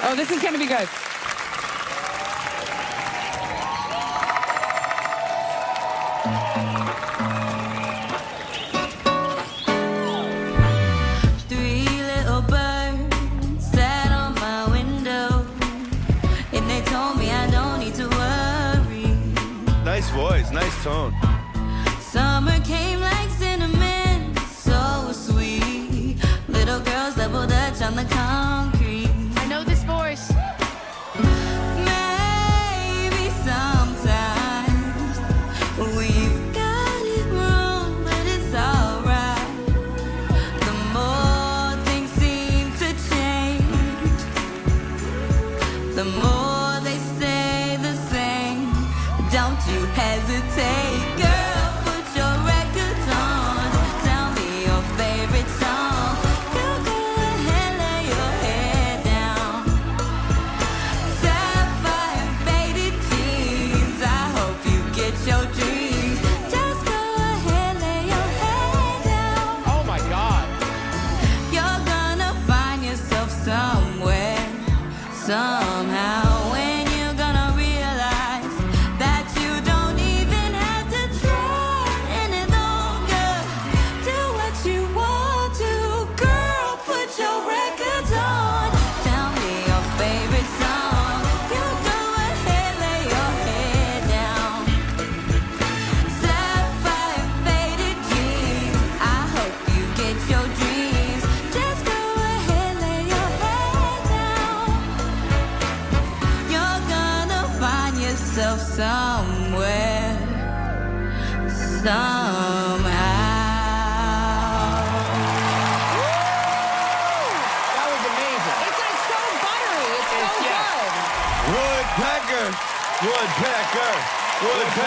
Oh, this is going to be good. Three little birds sat on my window, and they told me I don't need to worry. Nice voice, nice tone. Summer came like cinnamon, so sweet. Little girls double dutch on the concrete. I know this voice. Maybe sometimes we've got it wrong, but it's alright. The more things seem to change, the more they stay the same. Don't you hesitate, girl, put your records on. Tell me your favorite song. Girl, go ahead, lay your head down. Sapphire faded jeans, I hope you get your dreams. Just go ahead, lay your head down. Oh my God. You're gonna find yourself somewhere, somehow, when you're gonna realize that you don't even have to try any longer. Do what you want to, girl, put your records on. Tell me your favorite song. You go ahead, lay your head down. Sapphire faded jeans, I hope you get your dreams. Just go ahead, lay your head down. You're gonna find yourself somewhere, somehow. That was amazing. It's like so buttery. It's so Yeah. good. Woodpecker, Woodpecker, Woodpecker.